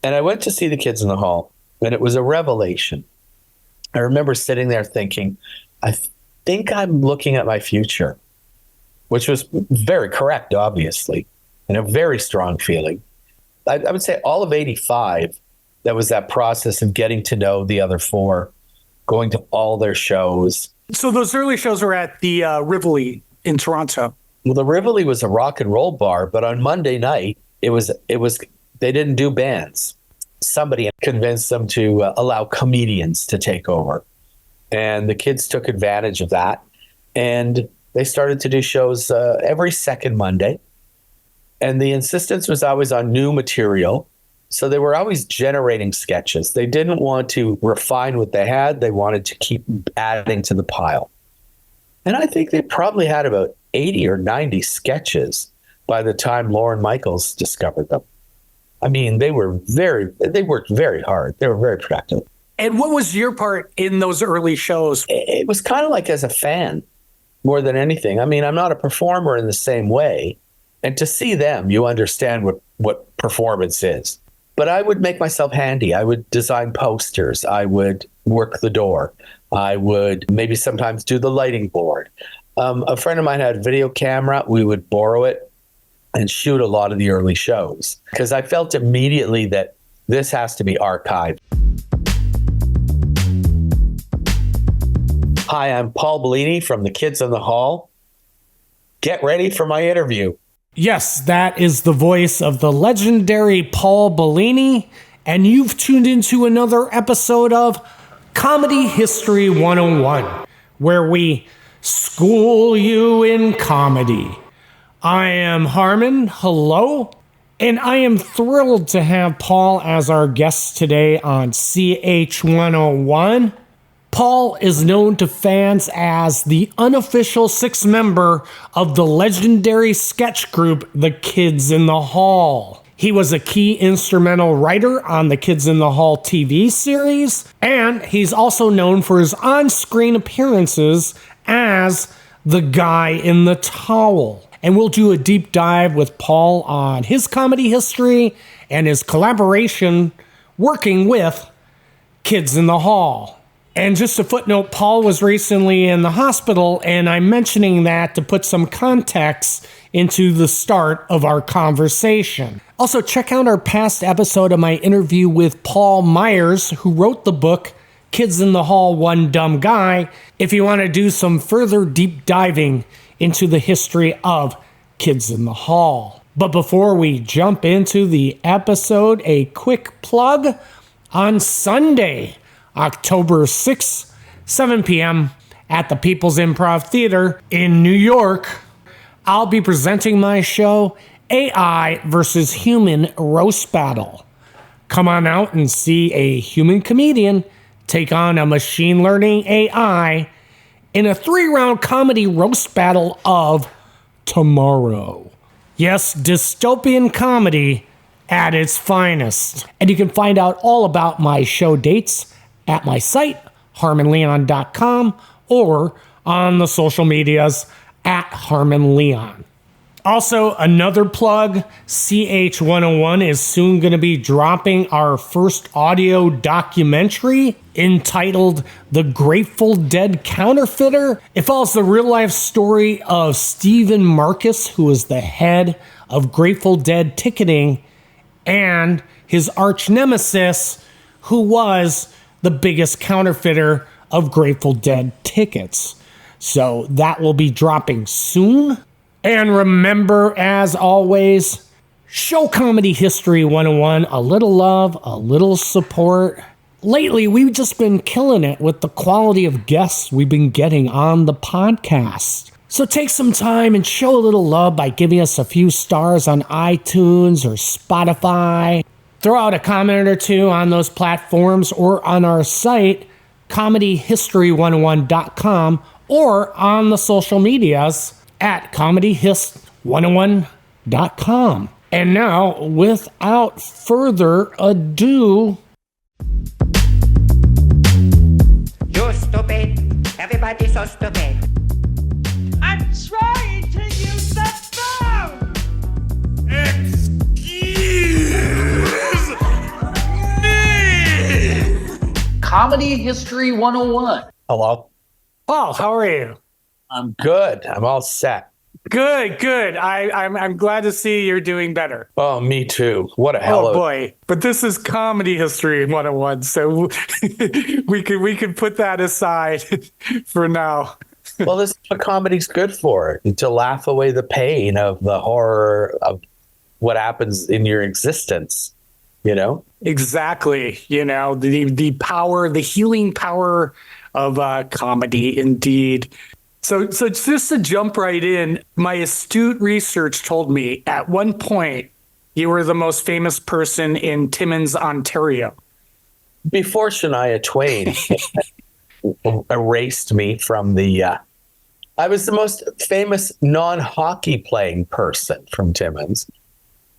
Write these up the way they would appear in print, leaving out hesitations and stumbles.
And I went to see the Kids in the Hall, and it was a revelation. I remember sitting there thinking, I think I'm looking at my future, which was very correct, obviously, and a very strong feeling. I would say all of 85, that was that process of getting to know the other four, going to all their shows. So those early shows were at the Rivoli in Toronto. Well, the Rivoli was a rock and roll bar, but on Monday night, it was they didn't do bands. Somebody convinced them to allow comedians to take over. And the kids took advantage of that. And they started to do shows every second Monday. And the insistence was always on new material. So they were always generating sketches. They didn't want to refine what they had. They wanted to keep adding to the pile. And I think they probably had about 80 or 90 sketches by the time Lorne Michaels discovered them. I mean, they worked very hard. They were very productive. And what was your part in those early shows? It was kind of like as a fan more than anything. I mean, I'm not a performer in the same way. And to see them, you understand what performance is. But I would make myself handy. I would design posters. I would work the door. I would maybe sometimes do the lighting board. A friend of mine had a video camera. We would borrow it and shoot a lot of the early shows because I felt immediately that this has to be archived. Hi, I'm Paul Bellini from the Kids in the Hall. Get ready for my interview. Yes, that is the voice of the legendary Paul Bellini, and you've tuned into another episode of Comedy History 101, where we school you in comedy. I am Harmon, hello, and I am thrilled to have Paul as our guest today on CH101. Paul is known to fans as the unofficial sixth member of the legendary sketch group The Kids in the Hall. He was a key instrumental writer on the Kids in the Hall TV series, and he's also known for his on-screen appearances as the guy in the towel. And we'll do a deep dive with Paul on his comedy history and his collaboration working with Kids in the Hall. And just a footnote, Paul was recently in the hospital, and I'm mentioning that to put some context into the start of our conversation. Also, check out our past episode of my interview with Paul Myers, who wrote the book Kids in the Hall, One Dumb Guy, if you want to do some further deep diving into the history of Kids in the Hall. But before we jump into the episode, a quick plug. On Sunday, October 6th, 7 p.m. at the People's Improv Theater in New York, I'll be presenting my show, AI versus Human Roast Battle. Come on out and see a human comedian take on a machine learning AI in a 3-round comedy roast battle of tomorrow. Yes, dystopian comedy at its finest. And you can find out all about my show dates at my site, harmonleon.com, or on the social medias at harmonleon. Also, another plug, CH101 is soon going to be dropping our first audio documentary entitled The Grateful Dead Counterfeiter. It follows the real-life story of Stephen Marcus, who is the head of Grateful Dead ticketing, and his arch nemesis, who was the biggest counterfeiter of Grateful Dead tickets. So that will be dropping soon. And remember, as always, show Comedy History 101 a little love, a little support. Lately, we've just been killing it with the quality of guests we've been getting on the podcast. So take some time and show a little love by giving us a few stars on iTunes or Spotify. Throw out a comment or two on those platforms or on our site, comedyhistory101.com, or on the social medias at comedyhist101.com. And now, without further ado... You're stupid. Everybody's so stupid. I'm trying to use the phone! Excuse Comedy History 101. Hello. Paul, how are you? I'm good. I'm all set. Good. I'm glad to see you're doing better. Oh, me too. What a hell Oh of boy. But this is Comedy History 101, so we could put that aside for now. Well, this is what comedy's good for, to laugh away the pain of the horror of what happens in your existence, you know? Exactly. The power, the healing power of comedy, indeed. So just to jump right in, my astute research told me at one point you were the most famous person in Timmins, Ontario. Before Shania Twain erased me from the... I was the most famous non-hockey playing person from Timmins.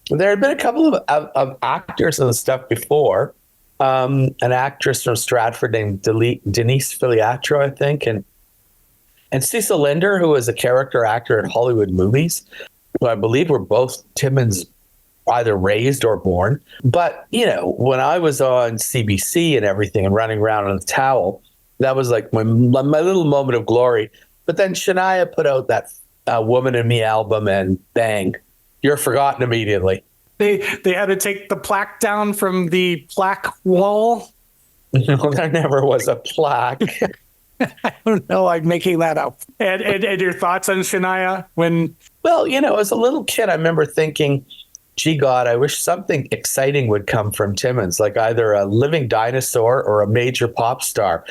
There had been a couple of actors and stuff before. An actress from Stratford named Denise Filiatro, I think, and Cecil Linder, who was a character actor in Hollywood movies, who I believe were both Timmins either raised or born. But, when I was on CBC and everything and running around on the towel, that was like my little moment of glory. But then Shania put out that Woman in Me album, and bang, you're forgotten immediately. They had to take the plaque down from the plaque wall. No, there never was a plaque. I don't know. I'm making that up. And your thoughts on Shania when? Well, as a little kid, I remember thinking, gee, God, I wish something exciting would come from Timmins, like either a living dinosaur or a major pop star.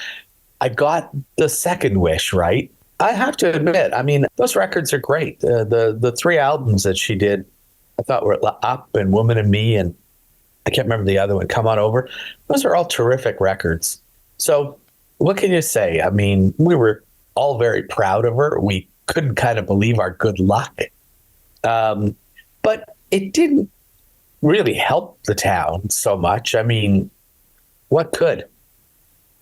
I got the second wish, right? I have to admit, those records are great. The three albums that she did, I thought were Up and Woman and Me, and I can't remember the other one, Come On Over. Those are all terrific records. So what can you say? We were all very proud of her. We couldn't kind of believe our good luck. But it didn't really help the town so much. What could?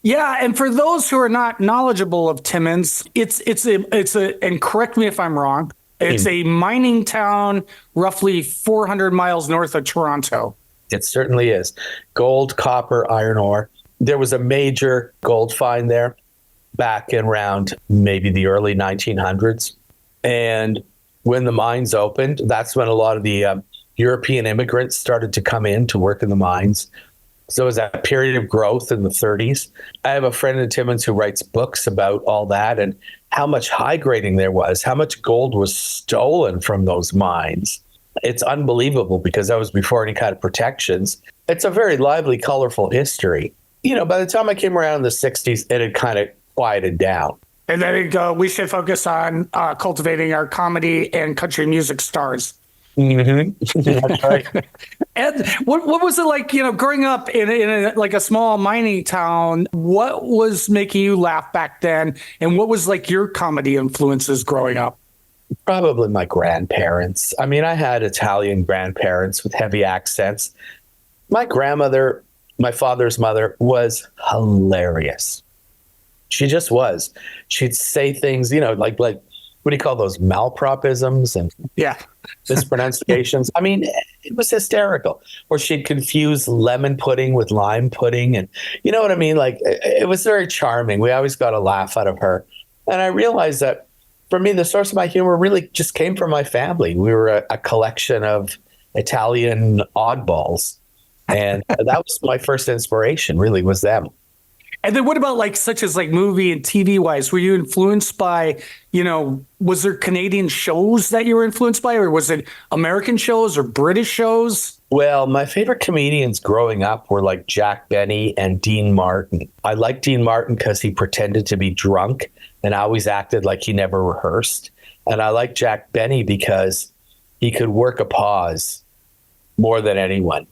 Yeah, and for those who are not knowledgeable of Timmins, it's a and correct me if I'm wrong, it's a mining town roughly 400 miles north of Toronto. It certainly is. Gold, copper, iron ore. There was a major gold find there back in around maybe the early 1900s. And when the mines opened, that's when a lot of the European immigrants started to come in to work in the mines. So it was that period of growth in the 30s. I have a friend in Timmins who writes books about all that and how much high grading there was, how much gold was stolen from those mines. It's unbelievable because that was before any kind of protections. It's a very lively, colorful history. By the time I came around in the 60s, it had kind of quieted down. And then we should focus on cultivating our comedy and country music stars. Mm-hmm. That's right. And what was it like, growing up in a small mining town? What was making you laugh back then? And what was like your comedy influences growing up? Probably my grandparents. I had Italian grandparents with heavy accents. My grandmother, my father's mother, was hilarious. She just was. She'd say things, like what do you call those, malapropisms and mispronunciations? It was hysterical. Or she'd confuse lemon pudding with lime pudding. And you know what I mean? Like, it was very charming. We always got a laugh out of her. And I realized that for me, the source of my humor really just came from my family. We were a collection of Italian oddballs. And that was my first inspiration, really, was them. And then what about such as movie and TV wise? Were you influenced by, was there Canadian shows that you were influenced by, or was it American shows or British shows? Well, my favorite comedians growing up were like Jack Benny and Dean Martin. I liked Dean Martin because he pretended to be drunk and always acted like he never rehearsed. And I liked Jack Benny because he could work a pause more than anyone.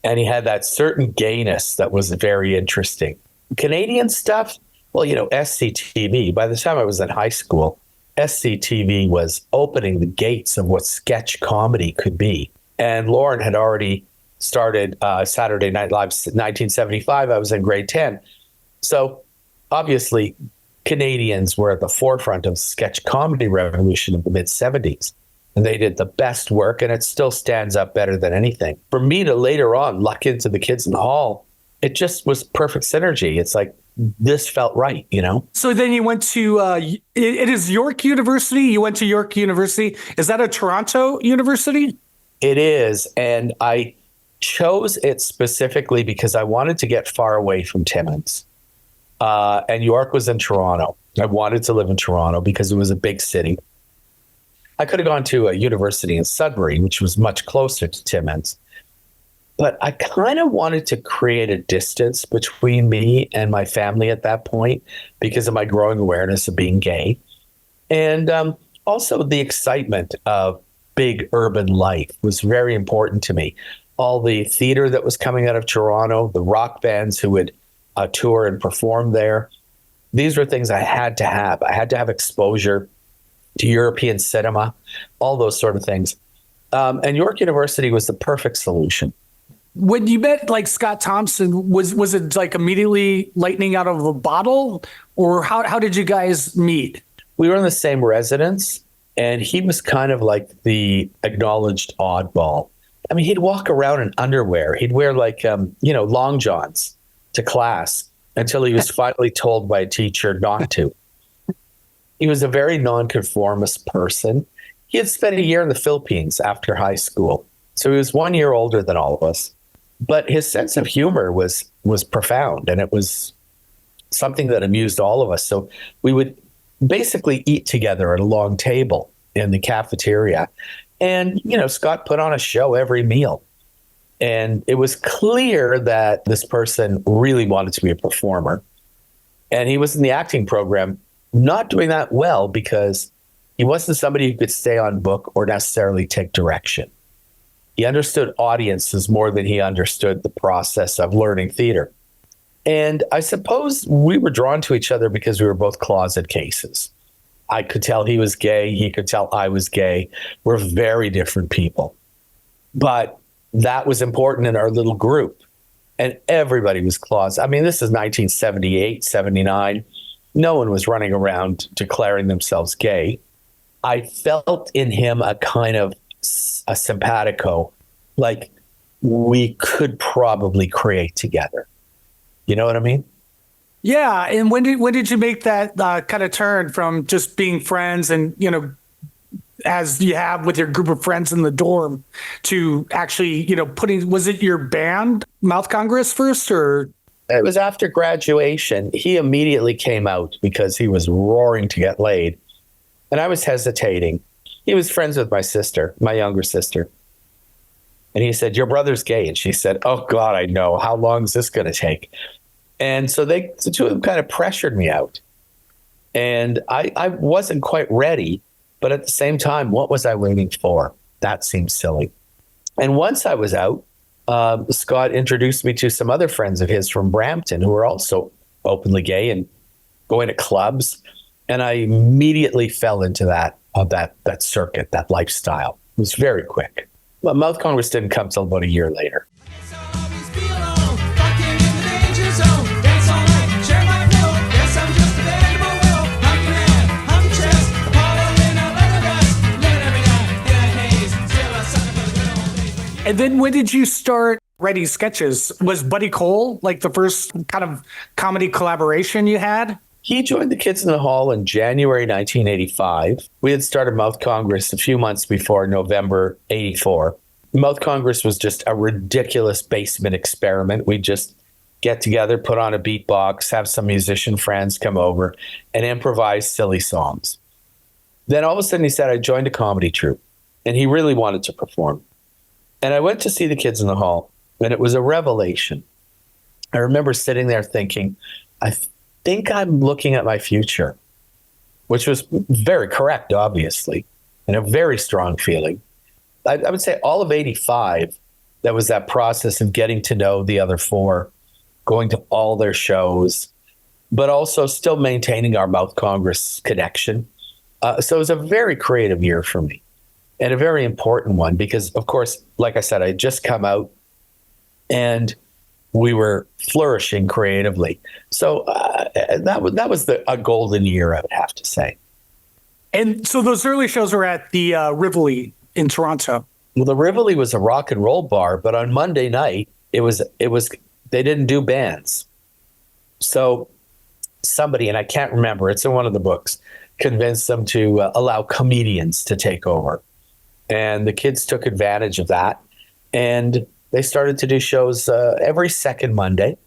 And he had that certain gayness that was very interesting. Canadian stuff, well, SCTV, by the time I was in high school, SCTV was opening the gates of what sketch comedy could be. And Lauren had already started Saturday Night Live 1975. I was in grade 10. So obviously, Canadians were at the forefront of sketch comedy revolution of the mid-70s. And they did the best work, and it still stands up better than anything. For me to later on luck into the Kids in the Hall, it just was perfect synergy. It's like this felt right, you know? So then you went to, it is York University. You went to York University. Is that a Toronto university? It is. And I chose it specifically because I wanted to get far away from Timmins. And York was in Toronto. I wanted to live in Toronto because it was a big city. I could have gone to a university in Sudbury, which was much closer to Timmins. But I kind of wanted to create a distance between me and my family at that point because of my growing awareness of being gay. And also the excitement of big urban life was very important to me. All the theater that was coming out of Toronto, the rock bands who would tour and perform there. These were things I had to have. I had to have exposure to European cinema, all those sort of things. And York University was the perfect solution. When you met like Scott Thompson, was it like immediately lightning out of a bottle, or how did you guys meet? We were in the same residence, and he was kind of like the acknowledged oddball. I mean, he'd walk around in underwear. He'd wear like, long johns to class until he was finally told by a teacher not to. He was a very nonconformist person. He had spent a year in the Philippines after high school. So he was 1 year older than all of us. But his sense of humor was profound, and it was something that amused all of us. So we would basically eat together at a long table in the cafeteria. And, Scott put on a show every meal. And it was clear that this person really wanted to be a performer. And he was in the acting program, not doing that well because he wasn't somebody who could stay on book or necessarily take direction. He understood audiences more than he understood the process of learning theater. And I suppose we were drawn to each other because we were both closet cases. I could tell he was gay. He could tell I was gay. We're very different people. But that was important in our little group. And everybody was closet. I mean, this is 1978, 79. No one was running around declaring themselves gay. I felt in him a kind of a simpatico, like we could probably create together. You know what I mean? Yeah. And when did you make that kind of turn from just being friends and, as you have with your group of friends in the dorm to actually, was it your band, Mouth Congress first, or? It was after graduation. He immediately came out because he was roaring to get laid. And I was hesitating. He was friends with my sister, my younger sister. And he said, "Your brother's gay." And she said, "Oh, God, I know. How long is this going to take?" And so the two of them kind of pressured me out. And I wasn't quite ready. But at the same time, what was I waiting for? That seemed silly. And once I was out, Scott introduced me to some other friends of his from Brampton who were also openly gay and going to clubs. And I immediately fell into that circuit, that lifestyle. It was very quick. But Mouth Congress didn't come till about a year later. And then when did you start writing sketches? Was Buddy Cole like the first kind of comedy collaboration you had? He joined the Kids in the Hall in January 1985. We had started Mouth Congress a few months before, November 84. Mouth Congress was just a ridiculous basement experiment. We'd just get together, put on a beatbox, have some musician friends come over, and improvise silly songs. Then all of a sudden he said, I joined a comedy troupe, and he really wanted to perform. And I went to see the Kids in the Hall, and it was a revelation. I remember sitting there thinking, I think I'm looking at my future, which was very correct, obviously, and a very strong feeling. I would say all of 85, that was that process of getting to know the other four, going to all their shows, but also still maintaining our Mouth Congress connection. So it was a very creative year for me. And a very important one because, of course, like I said, I had just come out and we were flourishing creatively. So that was a golden year, I would have to say. And so those early shows were at the Rivoli in Toronto. Well, the Rivoli was a rock and roll bar, but on Monday night, it was they didn't do bands. So somebody, and I can't remember, it's in one of the books, convinced them to allow comedians to take over. And the kids took advantage of that. And they started to do shows every second Monday.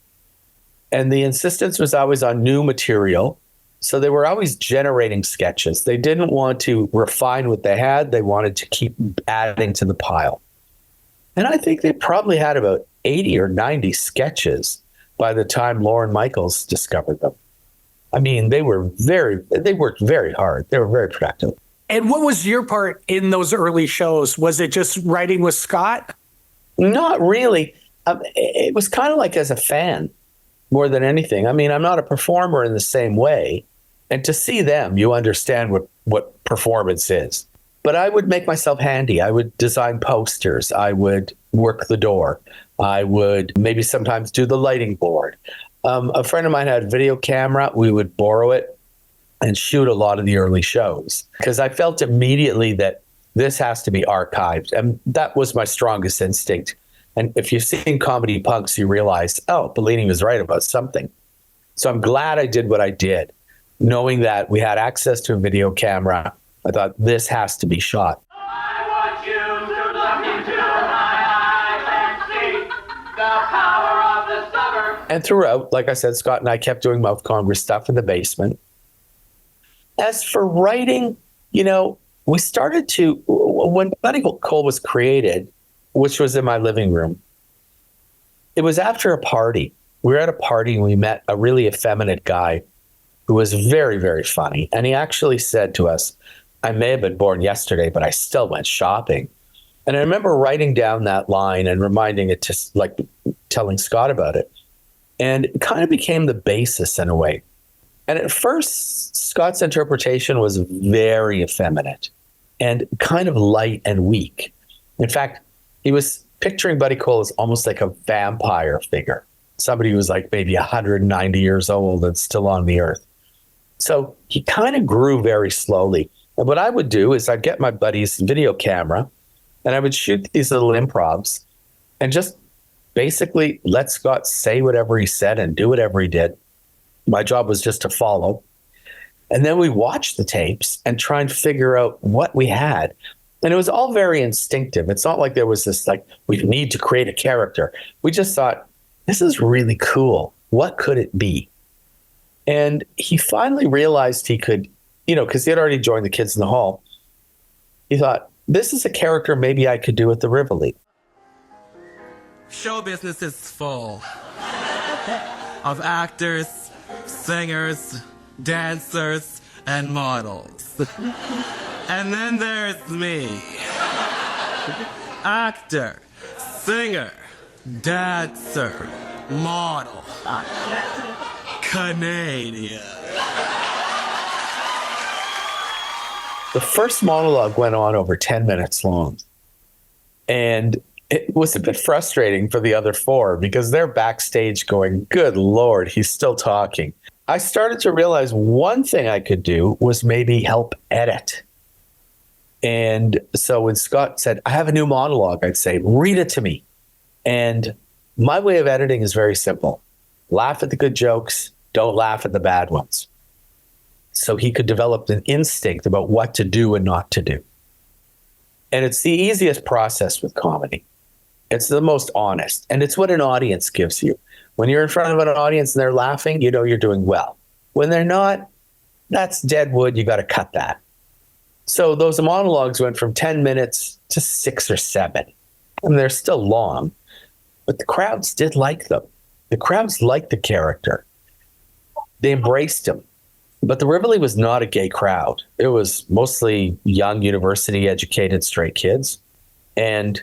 And the insistence was always on new material. So they were always generating sketches. They didn't want to refine what they had. They wanted to keep adding to the pile. And I think they probably had about 80 or 90 sketches by the time Lorne Michaels discovered them. I mean, they worked very hard. They were very productive. And what was your part in those early shows? Was it just writing with Scott? Not really. It was kind of like as a fan more than anything. I mean, I'm not a performer in the same way. And to see them, you understand what performance is. But I would make myself handy. I would design posters. I would work the door. I would maybe sometimes do the lighting board. A friend of mine had a video camera. We would borrow it and shoot a lot of the early shows because I felt immediately that this has to be archived. And that was my strongest instinct. And if you've seen Comedy Punks, you realize, oh, Bellini was right about something. So I'm glad I did what I did, knowing that we had access to a video camera. I thought this has to be shot. I want you to look into my eyes and see the power of the summer. And throughout, like I said, Scott and I kept doing Mouth Congress stuff in the basement. As for writing, we started to, when Buddy Cole was created, which was in my living room, it was after a party. We were at a party and we met a really effeminate guy who was very, very funny. And he actually said to us, I may have been born yesterday, but I still went shopping. And I remember writing down that line and reminding it to, like, telling Scott about it. And it kind of became the basis in a way. And at first, Scott's interpretation was very effeminate and kind of light and weak. In fact, he was picturing Buddy Cole as almost like a vampire figure, somebody who was like maybe 190 years old and still on the earth. So he kind of grew very slowly. And what I would do is I'd get my buddy's video camera and I would shoot these little improvs and just basically let Scott say whatever he said and do whatever he did. My job was just to follow. And then we watched the tapes and try and figure out what we had. And it was all very instinctive. It's not like there was this, like, we need to create a character. We just thought, this is really cool. What could it be? And he finally realized he could, because he had already joined the Kids in the Hall. He thought, this is a character maybe I could do at the Rivoli. Show business is full of actors, singers, dancers, and models. And then there's me. Actor, singer, dancer, model, Canadian. The first monologue went on over 10 minutes long. And it was a bit frustrating for the other four because they're backstage going, good Lord, he's still talking. I started to realize one thing I could do was maybe help edit. And so when Scott said, I have a new monologue, I'd say, read it to me. And my way of editing is very simple. Laugh at the good jokes, don't laugh at the bad ones. So he could develop an instinct about what to do and not to do. And it's the easiest process with comedy. It's the most honest. And it's what an audience gives you. When you're in front of an audience and they're laughing, you know you're doing well. When they're not, that's dead wood. You got to cut that. So those monologues went from 10 minutes to 6 or 7. And they're still long. But the crowds did like them. The crowds liked the character. They embraced him. But the Rivoli was not a gay crowd. It was mostly young, university-educated straight kids. And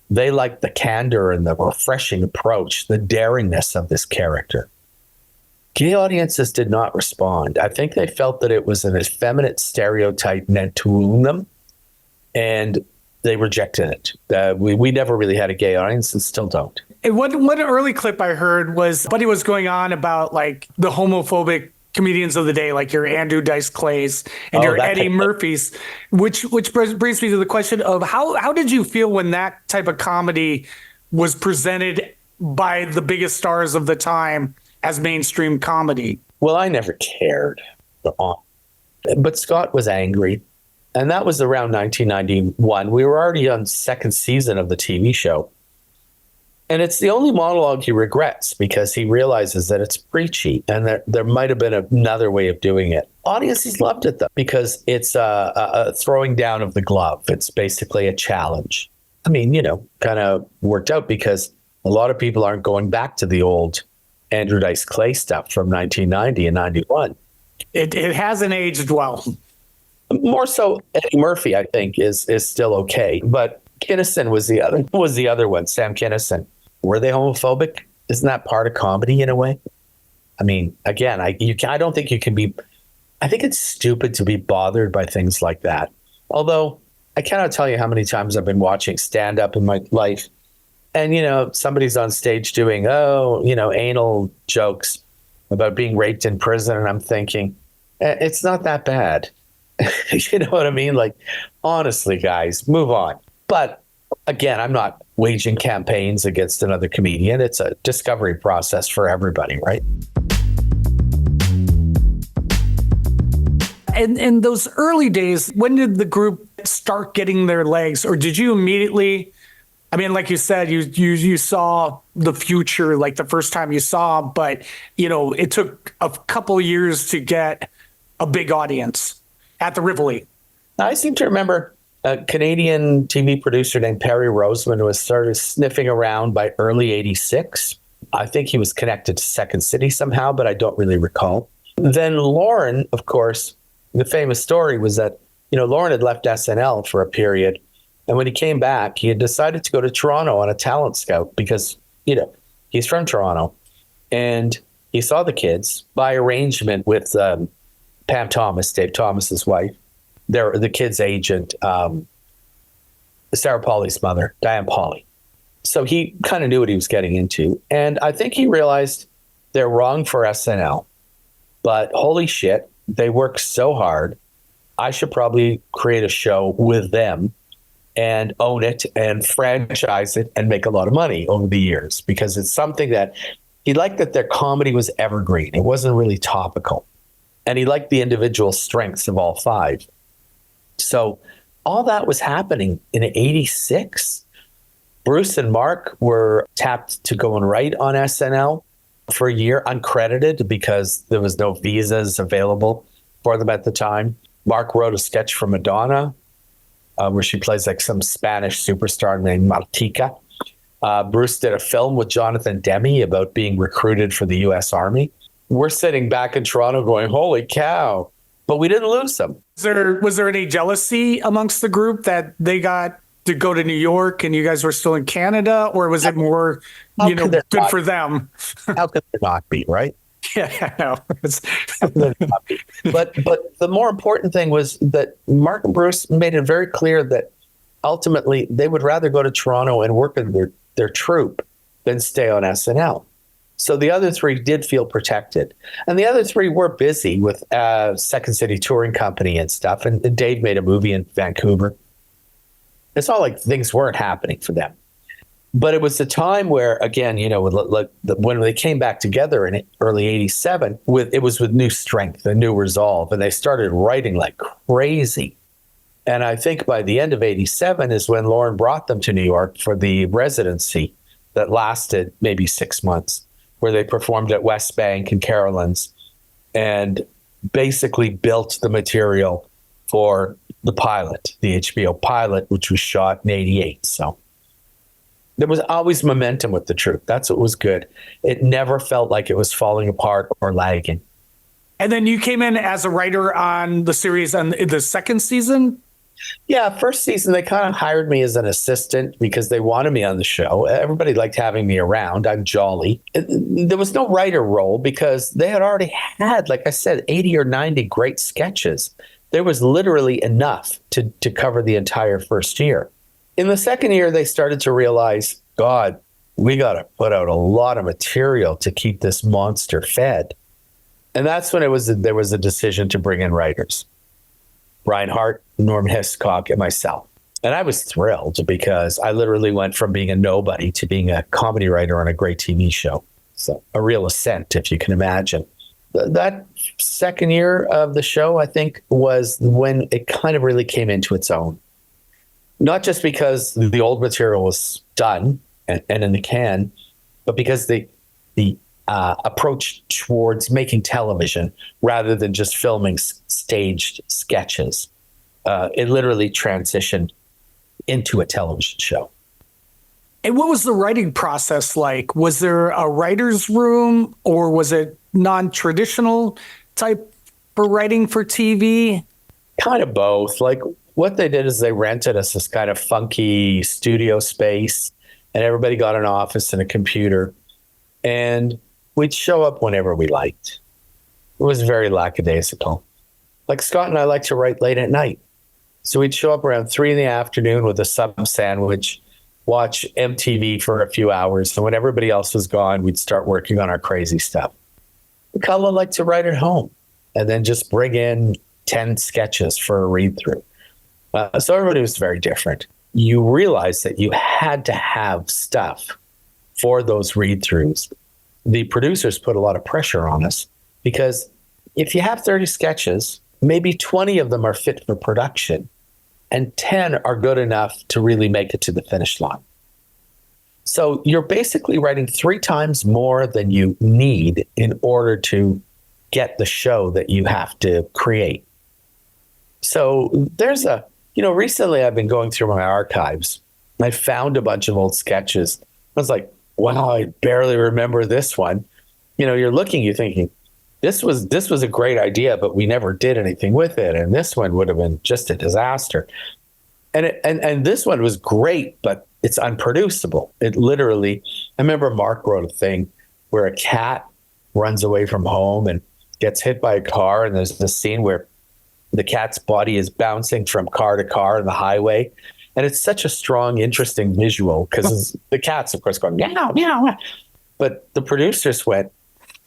they liked the candor and the refreshing approach, the daringness of this character. Gay audiences did not respond. I think they felt that it was an effeminate stereotype meant to wound them, and they rejected it. We never really had a gay audience and still don't. And one early clip I heard was Buddy was going on about like the homophobic comedians of the day, like your Andrew Dice Clays and your Eddie Murphys, which brings me to the question of how did you feel when that type of comedy was presented by the biggest stars of the time as mainstream comedy? Well, I never cared. But Scott was angry. And that was around 1991. We were already on second season of the TV show. And it's the only monologue he regrets because he realizes that it's preachy and that there might have been another way of doing it. Audiences loved it, though, because it's a throwing down of the glove. It's basically a challenge. I mean, kind of worked out because a lot of people aren't going back to the old Andrew Dice Clay stuff from 1990 and 91. It hasn't aged well. More so, Eddie Murphy, I think, is still okay. But Kinison was the other one, Sam Kinison. Were they homophobic? Isn't that part of comedy in a way? I mean, again, I don't think you can be. I think it's stupid to be bothered by things like that. Although I cannot tell you how many times I've been watching stand up in my life, and somebody's on stage doing anal jokes about being raped in prison, and I'm thinking, it's not that bad. You know what I mean? Like, honestly, guys, move on. But again, I'm not waging campaigns against another comedian. It's a discovery process for everybody, right? And in those early days, when did the group start getting their legs? Or did you immediately, I mean, like you said, you saw the future like the first time you saw, but, it took a couple years to get a big audience at the Rivoli. I seem to remember a Canadian TV producer named Perry Roseman who started sniffing around by early 86. I think he was connected to Second City somehow, but I don't really recall. Then Lauren, of course, the famous story was that, Lauren had left SNL for a period. And when he came back, he had decided to go to Toronto on a talent scout because, he's from Toronto. And he saw the kids by arrangement with Pam Thomas, Dave Thomas's wife. They're the kid's agent, Sarah Pauly's mother, Diane Pauly. So he kind of knew what he was getting into. And I think he realized they're wrong for SNL. But holy shit, they work so hard. I should probably create a show with them and own it and franchise it and make a lot of money over the years because it's something that he liked, that their comedy was evergreen. It wasn't really topical. And he liked the individual strengths of all five. So all that was happening in 86. Bruce and Mark were tapped to go and write on SNL for a year, uncredited, because there was no visas available for them at the time. Mark wrote a sketch for Madonna where she plays like some Spanish superstar named Martica. Bruce did a film with Jonathan Demme about being recruited for the U.S. Army. We're sitting back in Toronto going, holy cow. But we didn't lose them. Was there any jealousy amongst the group that they got to go to New York and you guys were still in Canada? Or was it more, good for them? How could there not be, right? Yeah, no. But the more important thing was that Mark and Bruce made it very clear that ultimately they would rather go to Toronto and work with their troupe than stay on SNL. So the other three did feel protected. And the other three were busy with Second City Touring Company and stuff. And Dave made a movie in Vancouver. It's not like things weren't happening for them. But it was the time where, again, when they came back together in early 87, it was with new strength and new resolve. And they started writing like crazy. And I think by the end of 87 is when Lauren brought them to New York for the residency that lasted maybe 6 months, where they performed at West Bank and Carolyn's and basically built the material for the pilot, the HBO pilot, which was shot in 88. So there was always momentum with the troupe. That's what was good. It never felt like it was falling apart or lagging. And then you came in as a writer on the series on the second season? Yeah, first season, they kind of hired me as an assistant because they wanted me on the show. Everybody liked having me around. I'm jolly. There was no writer role because they had already had, like I said, 80 or 90 great sketches. There was literally enough to cover the entire first year. In the second year, they started to realize, God, we got to put out a lot of material to keep this monster fed. And that's when there was a decision to bring in writers. Brian Hart, Norm Hiscock, and myself. And I was thrilled because I literally went from being a nobody to being a comedy writer on a great TV show. So a real ascent, if you can imagine. that second year of the show, I think, was when it kind of really came into its own. Not just because the old material was done and in the can, but because the approach towards making television rather than just filming staged sketches, it literally transitioned into a television show. And what was the writing process like? Was there a writer's room, or was it non-traditional type for writing for TV? Kind of both. Like, what they did is they rented us this kind of funky studio space, and everybody got an office and a computer, and we'd show up whenever we liked. It was very lackadaisical. Like, Scott and I like to write late at night. So we'd show up around 3 p.m. with a sub sandwich, watch MTV for a few hours, and when everybody else was gone, we'd start working on our crazy stuff. McCulloch liked to write at home and then just bring in 10 sketches for a read-through. So everybody was very different. You realized that you had to have stuff for those read-throughs. The producers put a lot of pressure on us because if you have 30 sketches, maybe 20 of them are fit for production and 10 are good enough to really make it to the finish line. So you're basically writing 3 times more than you need in order to get the show that you have to create. So there's recently I've been going through my archives. I found a bunch of old sketches. I was like, wow, I barely remember this one. You're looking, you're thinking, this was a great idea, but we never did anything with it. And this one would have been just a disaster. And this one was great, but it's unproducible. It literally, I remember Mark wrote a thing where a cat runs away from home and gets hit by a car. And there's this scene where the cat's body is bouncing from car to car on the highway. And it's such a strong, interesting visual because the cat's, of course, going, meow, meow. But the producers went,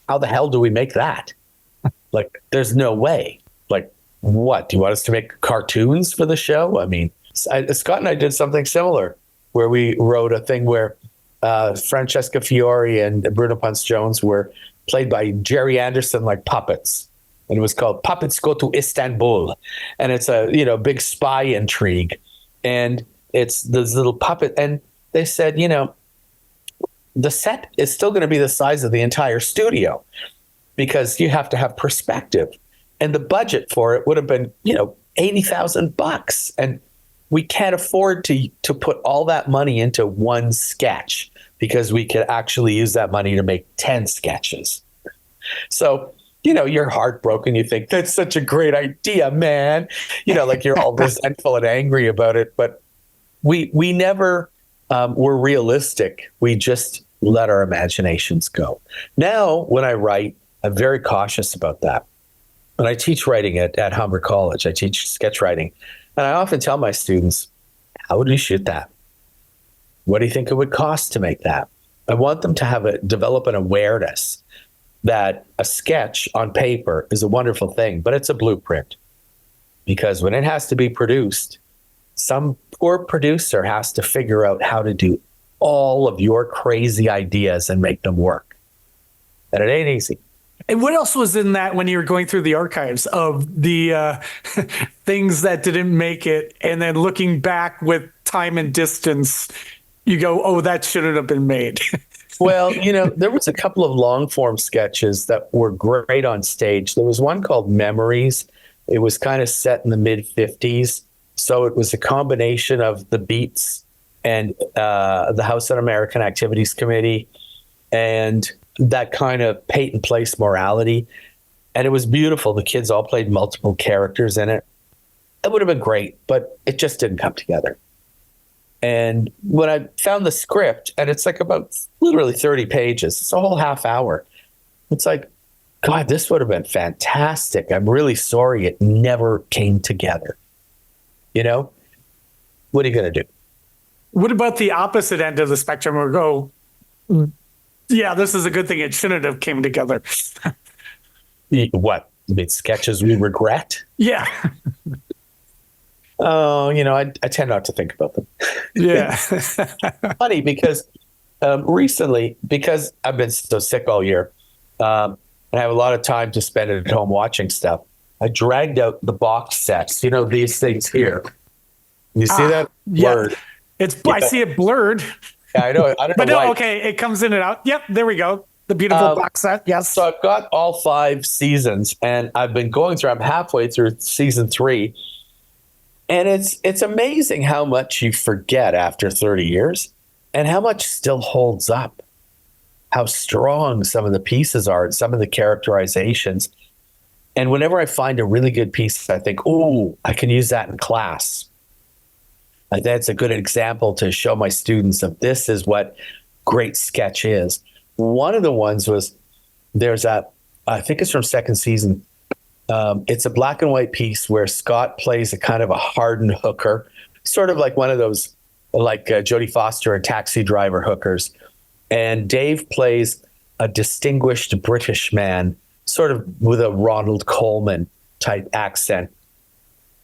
how the hell do we make that? Like, there's no way. Like, what? Do you want us to make cartoons for the show? I mean, Scott and I did something similar where we wrote a thing where Francesca Fiore and Bruno Ponce Jones were played by Jerry Anderson like puppets. And it was called Puppets Go to Istanbul. And it's a, big spy intrigue. And it's this little puppet. And they said, the set is still going to be the size of the entire studio because you have to have perspective. And the budget for it would have been, $80,000. And we can't afford to put all that money into one sketch because we could actually use that money to make 10 sketches. So, you're heartbroken. You think, that's such a great idea, man. Like you're all resentful and angry about it. But we never were realistic. We just let our imaginations go. Now, when I write, I'm very cautious about that. When I teach writing at Humber College, I teach sketch writing. And I often tell my students, how would you shoot that? What do you think it would cost to make that? I want them to develop an awareness that a sketch on paper is a wonderful thing, but it's a blueprint. Because when it has to be produced, some poor producer has to figure out how to do all of your crazy ideas and make them work. And it ain't easy. And what else was in that when you were going through the archives of the things that didn't make it? And then looking back with time and distance, you go, oh, that shouldn't have been made. Well, there was a couple of long form sketches that were great on stage. There was one called Memories. It was kind of set in the mid 50s. So it was a combination of the Beats and the House Un-American Activities Committee and that kind of Peyton Place morality. And it was beautiful. The kids all played multiple characters in it. It would have been great, but it just didn't come together. And when I found the script, and it's like about literally 30 pages, it's a whole half hour. It's like, God, this would have been fantastic. I'm really sorry it never came together. What are you going to do? What about the opposite end of the spectrum or go, yeah, this is a good thing. It shouldn't have came together. What? I mean, sketches we regret? Yeah. Oh, I tend not to think about them. Yeah. Funny because recently, because I've been so sick all year, and I have a lot of time to spend at home watching stuff. I dragged out the box sets. You know, these things here. You see that? Blurred. I see it blurred. Yeah, I know. I don't But know no, why. okay, it comes in and out. Yep, there we go. The beautiful box set. Yes. So I've got all 5 seasons, and I've been going through. I'm halfway through season 3, and it's amazing how much you forget after 30 years, and how much still holds up. How strong some of the pieces are, and some of the characterizations. And whenever I find a really good piece, I think, "Oh, I can use that in class." And that's a good example to show my students of this is what great sketch is. One of the ones was I think it's from second season. It's a black and white piece where Scott plays a kind of a hardened hooker, sort of like one of those like Jodie Foster and Taxi Driver hookers. And Dave plays a distinguished British man, sort of with a Ronald Colman type accent.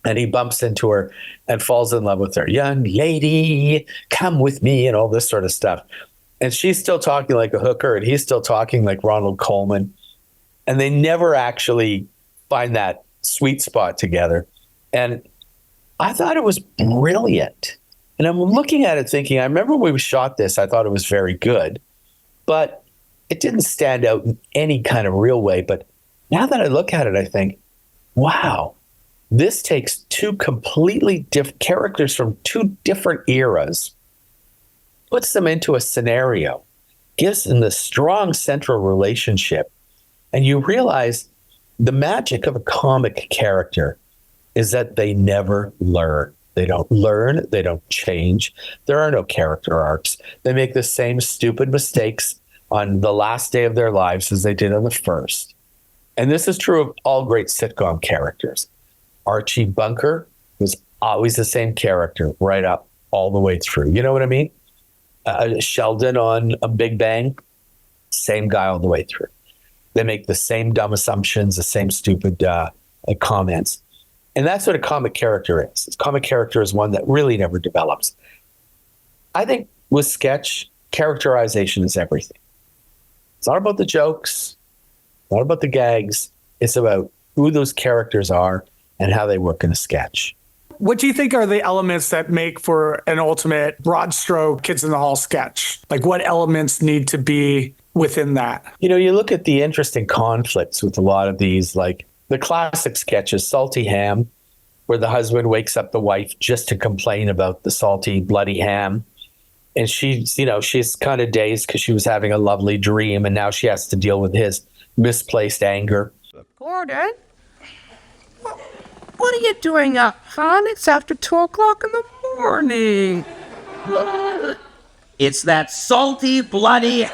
And he bumps into her and falls in love with her. "Young lady, come with me," and all this sort of stuff. And she's still talking like a hooker, and he's still talking like Ronald Colman. And they never actually find that sweet spot together. And I thought it was brilliant. And I'm looking at it thinking, I remember when we shot this, I thought it was very good, but it didn't stand out in any kind of real way. But now that I look at it, I think, wow, this takes 2 completely different characters from 2 different eras, puts them into a scenario, gives them this strong central relationship. And you realize the magic of a comic character is that they never learn. They don't learn. They don't change. There are no character arcs. They make the same stupid mistakes on the last day of their lives as they did on the first. And this is true of all great sitcom characters. Archie Bunker was always the same character right up all the way through. You know what I mean? Sheldon on a Big Bang, same guy all the way through. They make the same dumb assumptions, the same stupid comments. And that's what a comic character is. A comic character is one that really never develops. I think with sketch, characterization is everything. It's not about the jokes, not about the gags. It's about who those characters are and how they work in a sketch. What do you think are the elements that make for an ultimate broad stroke Kids in the Hall sketch? Like what elements need to be within that? You know, you look at the interesting conflicts with a lot of these, like the classic sketches, Salty Ham, where the husband wakes up the wife just to complain about the salty, bloody ham. And she's kind of dazed because she was having a lovely dream, and now she has to deal with his misplaced anger. Gordon? What are you doing up, hon? It's after 2 o'clock in the morning. It's that salty, bloody...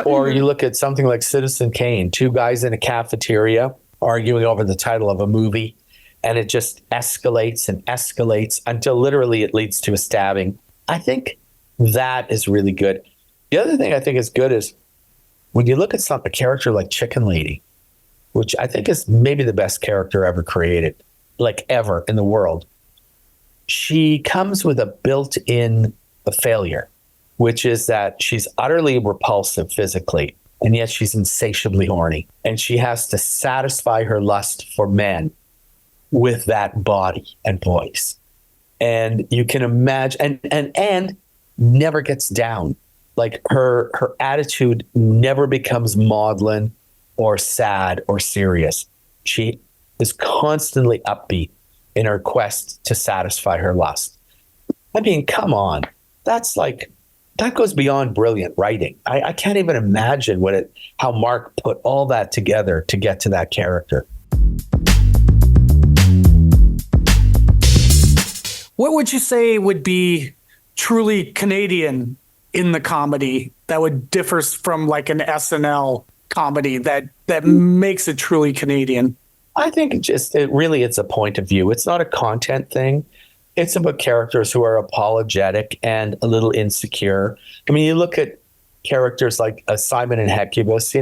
Or you look at something like Citizen Kane, 2 guys in a cafeteria arguing over the title of a movie, and it just escalates and escalates until literally it leads to a stabbing. I think that is really good. The other thing I think is good is when you look at a character like Chicken Lady, which I think is maybe the best character ever created, like ever in the world. She comes with a built-in failure, which is that she's utterly repulsive physically, and yet she's insatiably horny. And she has to satisfy her lust for men with that body and voice. And you can imagine, and never gets down. Like her attitude never becomes maudlin or sad or serious. She is constantly upbeat in her quest to satisfy her lust. I mean, come on. That goes beyond brilliant writing. I can't even imagine how Mark put all that together to get to that character. What would you say would be truly Canadian in the comedy that would differ from like an SNL comedy that makes it truly Canadian? I think it's a point of view. It's not a content thing. It's about characters who are apologetic and a little insecure. I mean, you look at characters like Simon and Hecubus.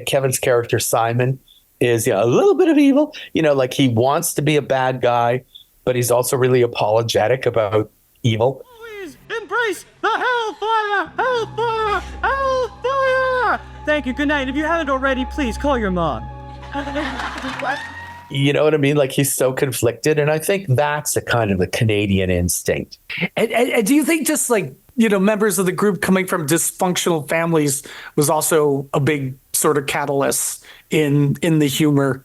Kevin's character Simon is a little bit of evil. Like he wants to be a bad guy, but he's also really apologetic about evil. Always embrace the hellfire! Hellfire! Hellfire! Thank you. Good night. If you haven't already, please call your mom. You know what I mean? Like, he's so conflicted. And I think that's a kind of a Canadian instinct. And do you think just like, members of the group coming from dysfunctional families was also a big sort of catalyst in the humor?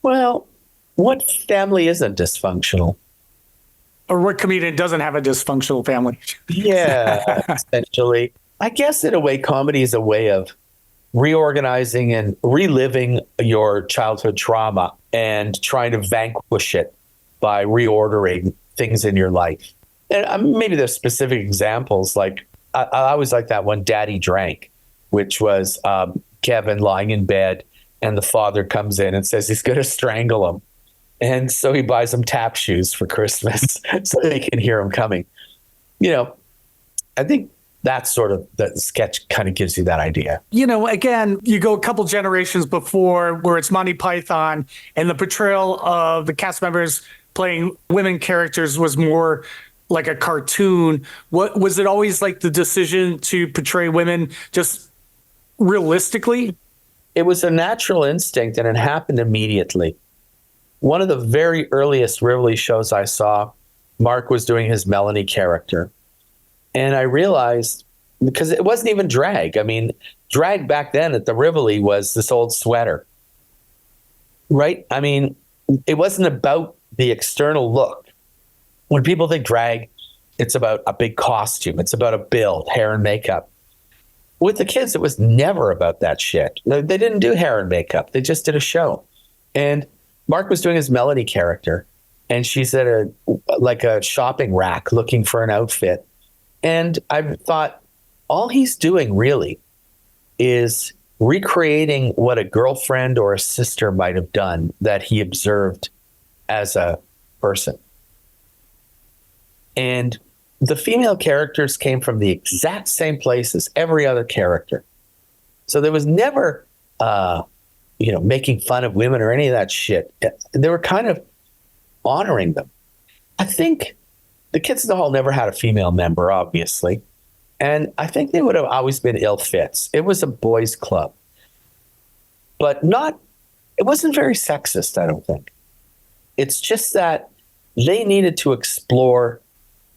Well, what family isn't dysfunctional? Or what comedian doesn't have a dysfunctional family? Yeah, essentially. I guess in a way, comedy is a way of reorganizing and reliving your childhood trauma and trying to vanquish it by reordering things in your life. And maybe there's specific examples. Like, I always like that one, Daddy Drank, which was Kevin lying in bed and the father comes in and says he's going to strangle him. And so he buys him tap shoes for Christmas so they can hear him coming. I think that's sort of the sketch kind of gives you that idea. Again, you go a couple generations before where it's Monty Python and the portrayal of the cast members playing women characters was more like a cartoon. What was it always like the decision to portray women just realistically? It was a natural instinct and it happened immediately. One of the very earliest Rivoli shows I saw, Mark was doing his Melanie character. And I realized, because it wasn't even drag. I mean, drag back then at the Rivoli was this old sweater, right? I mean, it wasn't about the external look. When people think drag, it's about a big costume. It's about a build, hair and makeup. With the kids, it was never about that shit. They didn't do hair and makeup. They just did a show. And Mark was doing his Melanie character, and she's at a shopping rack looking for an outfit. And I thought, all he's doing really is recreating what a girlfriend or a sister might have done that he observed as a person. And the female characters came from the exact same place as every other character. So there was never, making fun of women or any of that shit. They were kind of honoring them. I think the Kids in the Hall never had a female member, obviously. And I think they would have always been ill fits. It was a boys' club. But it wasn't very sexist, I don't think. It's just that they needed to explore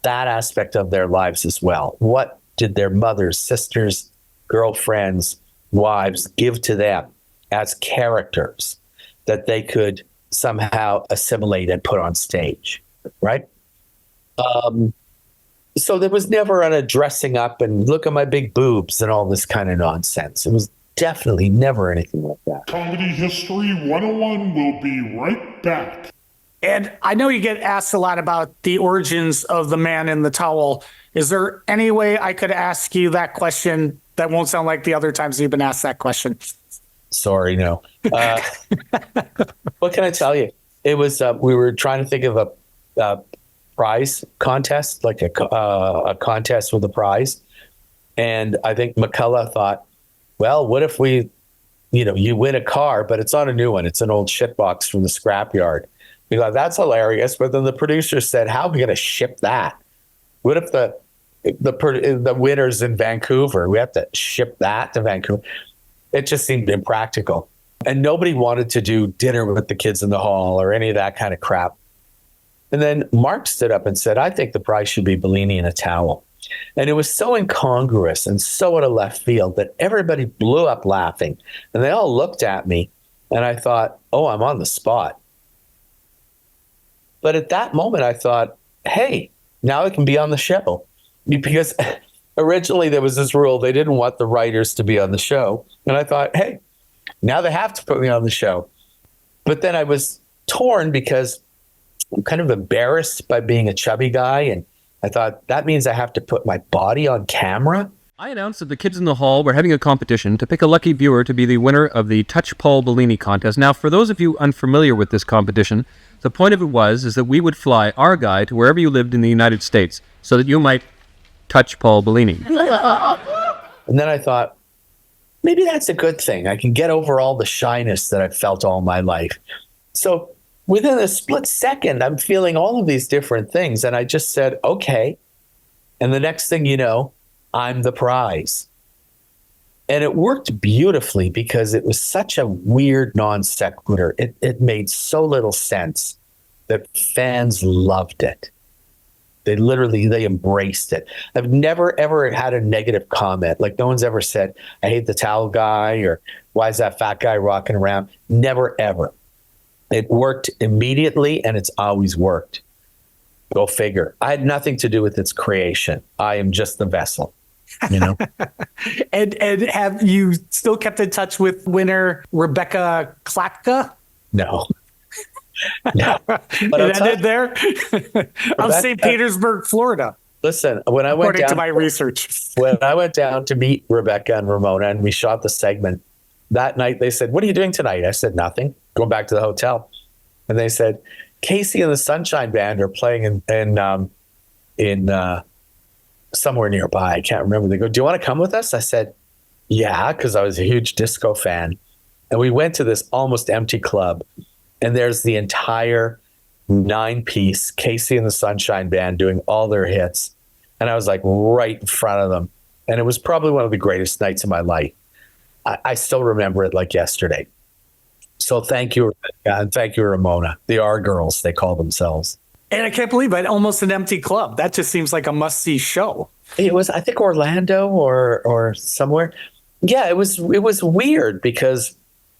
that aspect of their lives as well. What did their mothers, sisters, girlfriends, wives give to them as characters that they could somehow assimilate and put on stage, right? So there was never a dressing up and look at my big boobs and all this kind of nonsense. It was definitely never anything like that. Comedy History 101 will be right back. And I know you get asked a lot about the origins of the man in the towel. Is there any way I could ask you that question that won't sound like the other times you've been asked that question? Sorry, no. What can I tell you? It was, we were trying to think of a prize contest, like a contest with a prize. And I think McCulloch thought, well, what if we, you win a car, but it's not a new one. It's an old shitbox from the scrapyard. We thought, that's hilarious. But then the producer said, how are we going to ship that? What if the winner's in Vancouver? We have to ship that to Vancouver. It just seemed impractical. And nobody wanted to do dinner with the Kids in the Hall or any of that kind of crap. And then Mark stood up and said, I think the prize should be Bellini in a towel. And it was so incongruous and so out of left field that everybody blew up laughing. And they all looked at me. And I thought, oh, I'm on the spot. But at that moment, I thought, hey, now I can be on the show. Because originally there was this rule, they didn't want the writers to be on the show. And I thought, hey, now they have to put me on the show. But then I was torn because I'm kind of embarrassed by being a chubby guy. And I thought, that means I have to put my body on camera. I announced that the Kids in the Hall were having a competition to pick a lucky viewer to be the winner of the Touch Paul Bellini contest. Now, for those of you unfamiliar with this competition, the point of it is that we would fly our guy to wherever you lived in the United States so that you might touch Paul Bellini. And then I thought, maybe that's a good thing. I can get over all the shyness that I've felt all my life. So within a split second, I'm feeling all of these different things. And I just said, okay. And the next thing you know, I'm the prize. And it worked beautifully because it was such a weird non sequitur. It made so little sense that fans loved it. They embraced it. I've never, ever had a negative comment. Like no one's ever said, I hate the towel guy, or why is that fat guy rocking around? Never, ever. It worked immediately, and it's always worked. Go figure. I had nothing to do with its creation. I am just the vessel, you know? And have you still kept in touch with winner Rebecca Klatka? No. No. But it ended there? Of St. Petersburg, Florida. Listen, when I went down to my research, when I went down to meet Rebecca and Ramona and we shot the segment, that night they said, "What are you doing tonight?" I said, "Nothing. Going back to the hotel." And they said, "Casey and the Sunshine Band are playing in somewhere nearby. I can't remember." They go, "Do you want to come with us?" I said, "Yeah," because I was a huge disco fan. And we went to this almost empty club. And there's the entire 9-piece Casey and the Sunshine Band doing all their hits. And I was like right in front of them. And it was probably one of the greatest nights of my life. I still remember it like yesterday. So thank you, Rebecca, and thank you, Ramona. The R Girls, they call themselves. And I can't believe it. Almost an empty club. That just seems like a must-see show. It was, I think, Orlando or somewhere. Yeah, it was weird because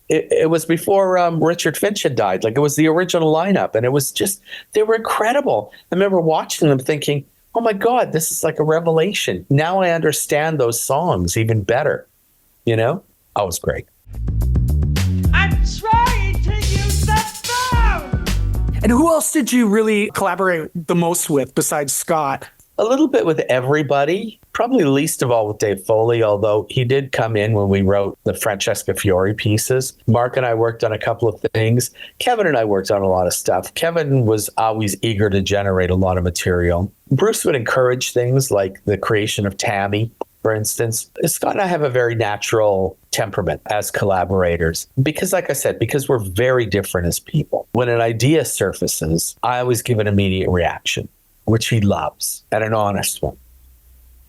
it was before Richard Finch had died. Like, it was the original lineup, and it was just, they were incredible. I remember watching them thinking, oh my God, this is like a revelation. Now I understand those songs even better. You know? Oh, it was great. I'm trying to use the phone! And who else did you really collaborate the most with besides Scott? A little bit with everybody, probably least of all with Dave Foley, although he did come in when we wrote the Francesca Fiore pieces. Mark and I worked on a couple of things. Kevin and I worked on a lot of stuff. Kevin was always eager to generate a lot of material. Bruce would encourage things like the creation of Tammy, for instance. Scott and I have a very natural temperament as collaborators because, like I said, because we're very different as people. When an idea surfaces, I always give an immediate reaction, which he loves, and an honest one.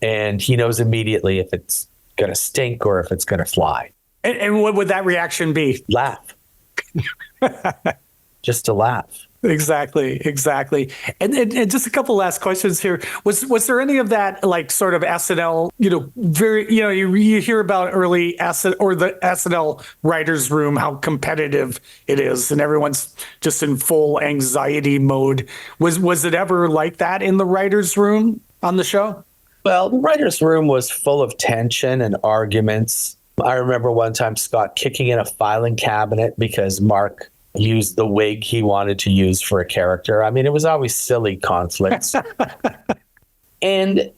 And he knows immediately if it's going to stink or if it's going to fly. And what would that reaction be? Laugh. Just to laugh. Exactly. And just a couple last questions here. Was there any of that, like, sort of SNL, you hear about early the SNL writers' room, how competitive it is, and everyone's just in full anxiety mode. Was it ever like that in the writers' room on the show? Well, the writers' room was full of tension and arguments. I remember one time Scott kicking in a filing cabinet because Mark used the wig he wanted to use for a character. I mean, it was always silly conflicts. And,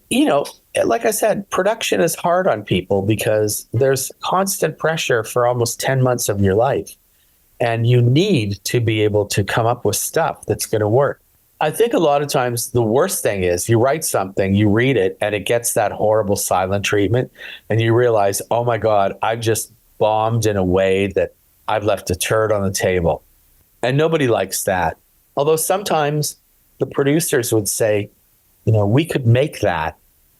like I said, production is hard on people because there's constant pressure for almost 10 months of your life. And you need to be able to come up with stuff that's going to work. I think a lot of times the worst thing is you write something, you read it, and it gets that horrible silent treatment. And you realize, oh my God, I've just bombed in a way that I've left a turd on the table. And nobody likes that. Although sometimes the producers would say, we could make that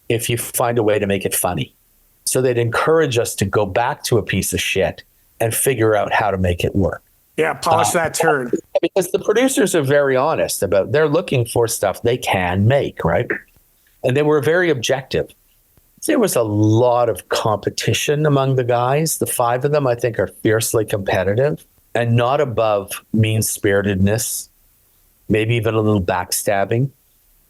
if you find a way to make it funny. So they'd encourage us to go back to a piece of shit and figure out how to make it work. Yeah, polish that turd. Because the producers are very honest about, they're looking for stuff they can make, right? And they were very objective. There was a lot of competition among the guys. The 5 of them, I think, are fiercely competitive and not above mean-spiritedness, maybe even a little backstabbing.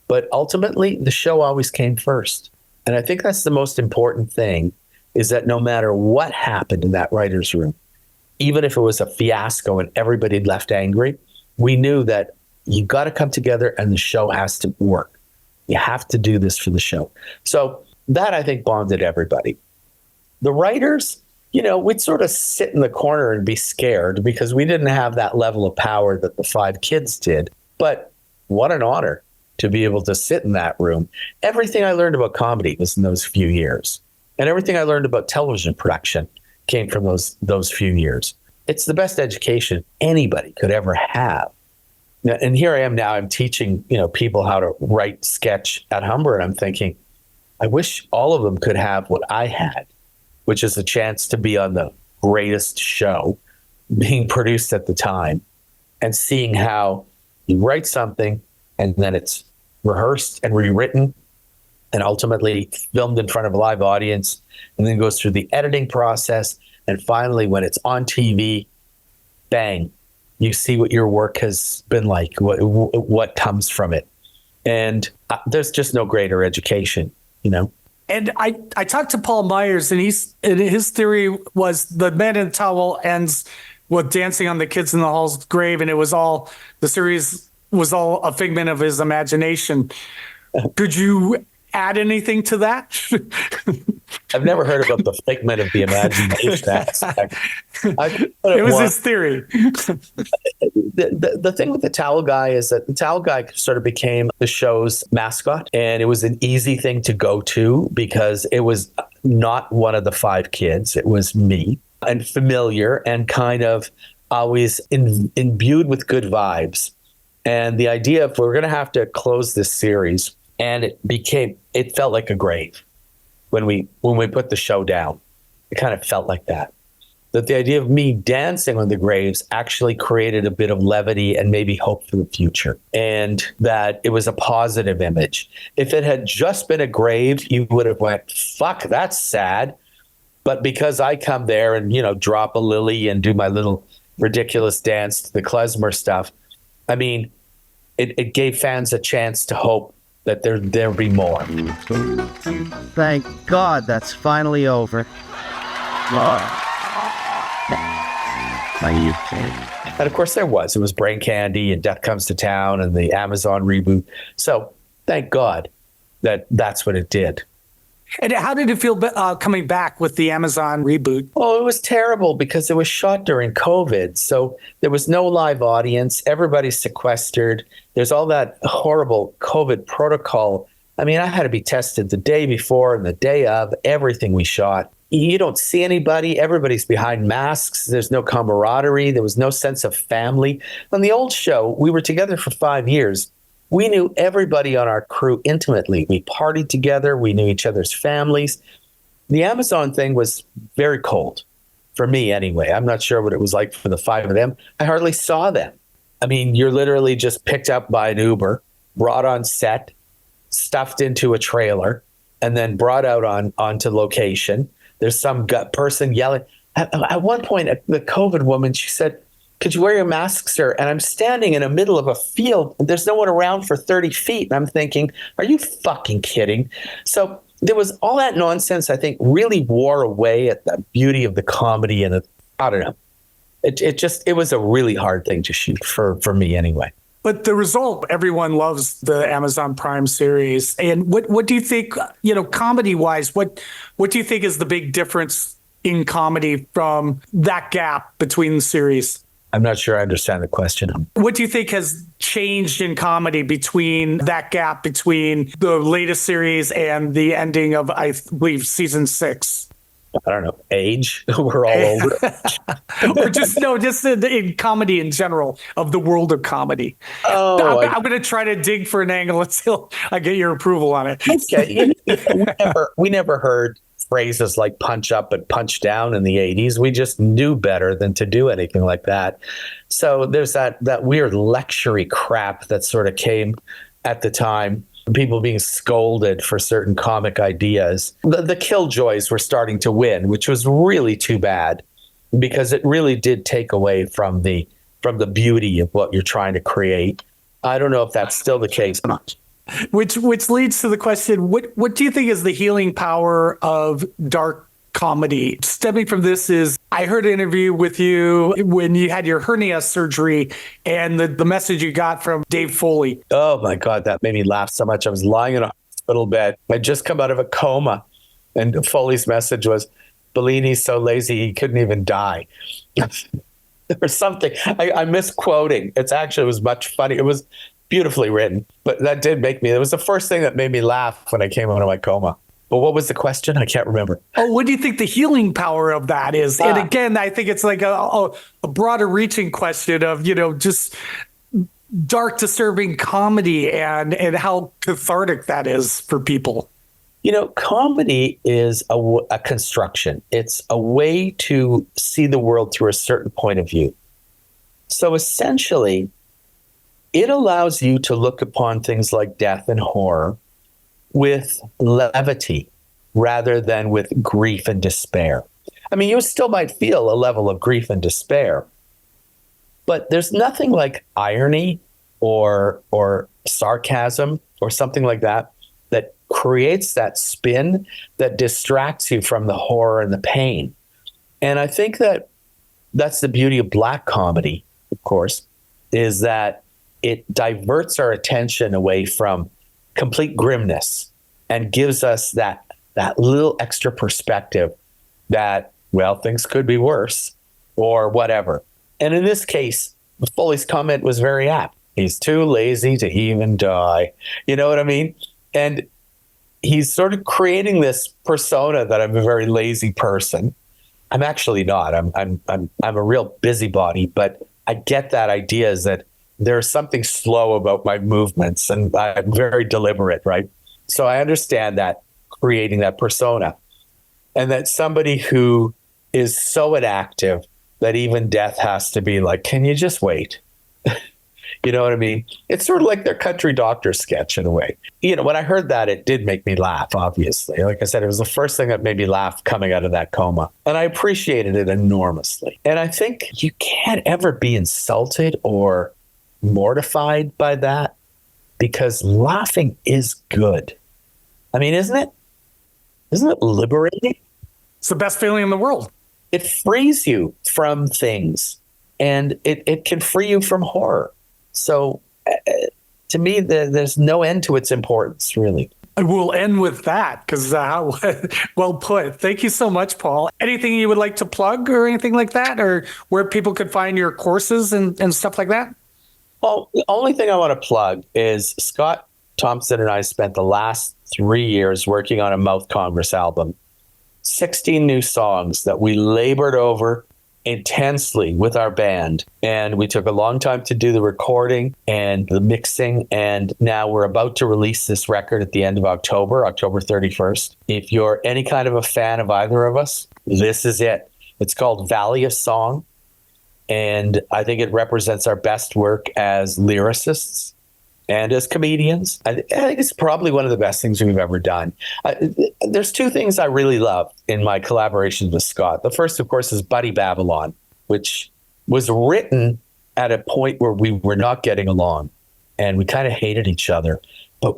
But ultimately, the show always came first. And I think that's the most important thing, is that no matter what happened in that writer's room, even if it was a fiasco and everybody left angry, we knew that you got to come together and the show has to work. You have to do this for the show. So that, I think, bonded everybody. The writers, we'd sort of sit in the corner and be scared because we didn't have that level of power that the 5 kids did. But what an honor to be able to sit in that room. Everything I learned about comedy was in those few years. And everything I learned about television production came from those few years. It's the best education anybody could ever have. And here I am now, I'm teaching, people how to write sketch at Humber, and I'm thinking, I wish all of them could have what I had. which is a chance to be on the greatest show being produced at the time, and seeing how you write something and then it's rehearsed and rewritten and ultimately filmed in front of a live audience, and then goes through the editing process. And finally, when it's on TV, bang, you see what your work has been like, what comes from it. And there's just no greater education, you know? And I talked to Paul Myers, and his theory was the Man in the Towel ends with dancing on the Kids in the Hall's grave, and the series was all a figment of his imagination. Could you add anything to that? I've never heard about the figment of the imagination aspect. It was his theory. The thing with the towel guy is that the towel guy sort of became the show's mascot, and it was an easy thing to go to because it was not one of the 5 kids. It was me, and familiar and kind of always imbued with good vibes. And the idea of we're going to have to close this series, and it felt like a grave when we put the show down. It kind of felt like that the idea of me dancing on the graves actually created a bit of levity and maybe hope for the future, and that it was a positive image. If it had just been a grave, you would have went, fuck, that's sad. But because I come there and, drop a lily and do my little ridiculous dance to the klezmer stuff, I mean, it gave fans a chance to hope that there'll be more. Thank God that's finally over. And of course there was. It was Brain Candy and Death Comes to Town and the Amazon reboot. So thank God that's what it did. And how did it feel coming back with the Amazon reboot? Oh, it was terrible because it was shot during COVID. So there was no live audience. Everybody's sequestered. There's all that horrible COVID protocol. I mean, I had to be tested the day before and the day of everything we shot. You don't see anybody. Everybody's behind masks. There's no camaraderie. There was no sense of family. On the old show, we were together for 5 years. We knew everybody on our crew intimately. We partied together. We knew each other's families. The Amazon thing was very cold, for me anyway. I'm not sure what it was like for the 5 of them. I hardly saw them. I mean, you're literally just picked up by an Uber, brought on set, stuffed into a trailer, and then brought out onto location. There's some person yelling. At one point, the COVID woman, she said, "Could you wear your mask, sir?" And I'm standing in the middle of a field, and there's no one around for 30 feet. And I'm thinking, are you fucking kidding? So there was all that nonsense, I think, really wore away at the beauty of the comedy. And I don't know. It was a really hard thing to shoot for me anyway. But the result, everyone loves the Amazon Prime series. And what do you think, comedy-wise, what do you think is the big difference in comedy from that gap between the series? I'm not sure I understand the question. What do you think has changed in comedy between that gap between the latest series and the ending of, I believe, season 6? I don't know, age. We're all older. Or just in comedy in general, of the world of comedy. Oh, I'm going to try to dig for an angle until I get your approval on it. Okay. We never heard phrases like punch up and punch down in the 80s. We just knew better than to do anything like that. So there's that weird lecture-y crap that sort of came at the time. People being scolded for certain comic ideas. The killjoys were starting to win, which was really too bad because it really did take away from the beauty of what you're trying to create. I don't know if that's still the case or not. Which leads to the question, what do you think is the healing power of dark comedy? Stemming from this is, I heard an interview with you when you had your hernia surgery and the message you got from Dave Foley. Oh my God, that made me laugh so much. I was lying in a hospital bed. I'd just come out of a coma, and Foley's message was, Bellini's so lazy he couldn't even die. Or something. I misquoting. It was much funny. It was beautifully written, but that did make me, it was the first thing that made me laugh when I came out of my coma. But what was the question? I can't remember. Oh, what do you think the healing power of that is? And again, I think it's like a broader reaching question of, just dark disturbing comedy and how cathartic that is for people. Comedy is a construction. It's a way to see the world through a certain point of view. So essentially, it allows you to look upon things like death and horror with levity rather than with grief and despair. I mean, you still might feel a level of grief and despair, but there's nothing like irony or sarcasm or something like that that creates that spin that distracts you from the horror and the pain. And I think that that's the beauty of Black comedy, of course, is that it diverts our attention away from complete grimness and gives us that little extra perspective that, well, things could be worse or whatever. And in this case, Foley's comment was very apt. He's too lazy to even die. You know what I mean? And he's sort of creating this persona that I'm a very lazy person. I'm actually not. I'm a real busybody, but I get that idea is that there's something slow about my movements and I'm very deliberate, right? So I understand that, creating that persona. And that somebody who is so inactive that even death has to be like, can you just wait? You know what I mean? It's sort of like their country doctor sketch in a way. When I heard that, it did make me laugh, obviously. Like I said, it was the first thing that made me laugh coming out of that coma. And I appreciated it enormously. And I think you can't ever be insulted or mortified by that because laughing is good. I mean, isn't it? Isn't it liberating? It's the best feeling in the world. It frees you from things and it can free you from horror. So to me, there's no end to its importance, really. I will end with that because well put. Thank you so much, Paul. Anything you would like to plug or anything like that, or where people could find your courses and stuff like that? Well, the only thing I want to plug is Scott Thompson and I spent the last 3 years working on a Mouth Congress album. 16 new songs that we labored over intensely with our band. And we took a long time to do the recording and the mixing. And now we're about to release this record at the end of October 31st. If you're any kind of a fan of either of us, this is it. It's called Valley of Song. And I think it represents our best work as lyricists and as comedians. I think it's probably one of the best things we've ever done. There's two things I really love in my collaborations with Scott. The first, of course, is Buddy Babylon, which was written at a point where we were not getting along and we kind of hated each other. But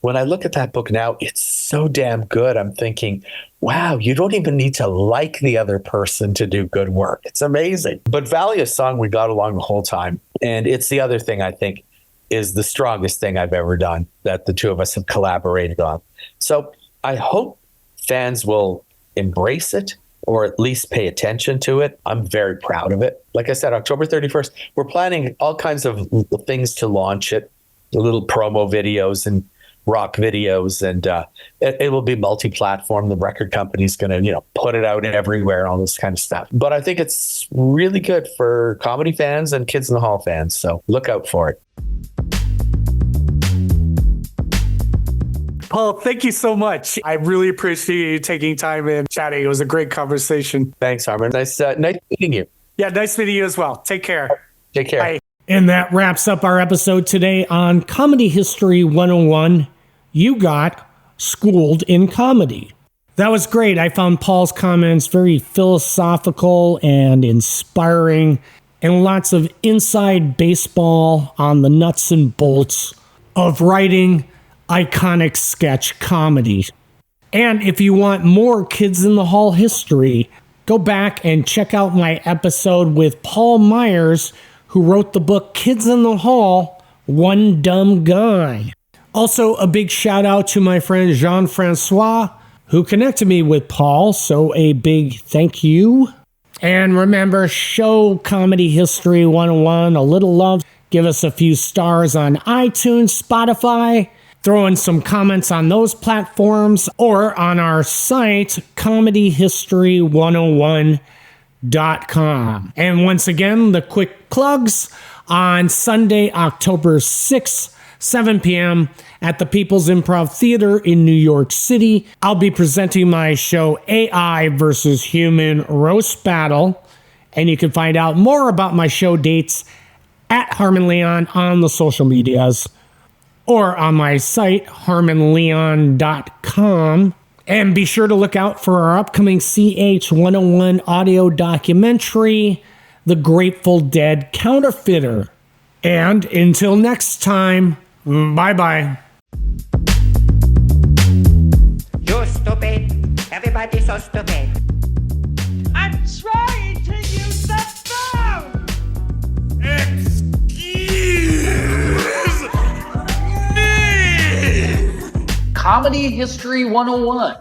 when I look at that book now, it's so damn good. I'm thinking, wow, you don't even need to like the other person to do good work. It's amazing. But Valley of Song, we got along the whole time. And it's the other thing I think is the strongest thing I've ever done that the two of us have collaborated on. So I hope fans will embrace it or at least pay attention to it. I'm very proud of it. Like I said, October 31st, we're planning all kinds of things to launch it, the little promo videos and rock videos, and it will be multi-platform. The record company's going to, put it out everywhere, all this kind of stuff. But I think it's really good for comedy fans and Kids in the Hall fans. So look out for it. Paul, thank you so much. I really appreciate you taking time and chatting. It was a great conversation. Thanks, Harmon. Nice meeting you. Yeah, nice meeting you as well. Take care. Take care. Bye. And that wraps up our episode today on Comedy History 101. You got schooled in comedy. That was great. I found Paul's comments very philosophical and inspiring, and lots of inside baseball on the nuts and bolts of writing iconic sketch comedy. And if you want more Kids in the Hall history, go back and check out my episode with Paul Myers, who wrote the book Kids in the Hall, One Dumb Guy. Also, a big shout out to my friend Jean-Francois, who connected me with Paul, so a big thank you. And remember, show Comedy History 101 a little love. Give us a few stars on iTunes, Spotify. Throw in some comments on those platforms or on our site, comedyhistory101.com. And once again, the quick plugs. On Sunday, October 6th, 7 p.m. at the People's Improv Theater in New York City. I'll be presenting my show AI versus Human Roast Battle, and you can find out more about my show dates at Harmon Leon on the social medias or on my site, harmonleon.com. And be sure to look out for our upcoming CH101 audio documentary, The Grateful Dead Counterfeiter. And until next time, bye-bye. You're stupid. Everybody's so stupid. I'm trying to use the phone! Comedy History 101.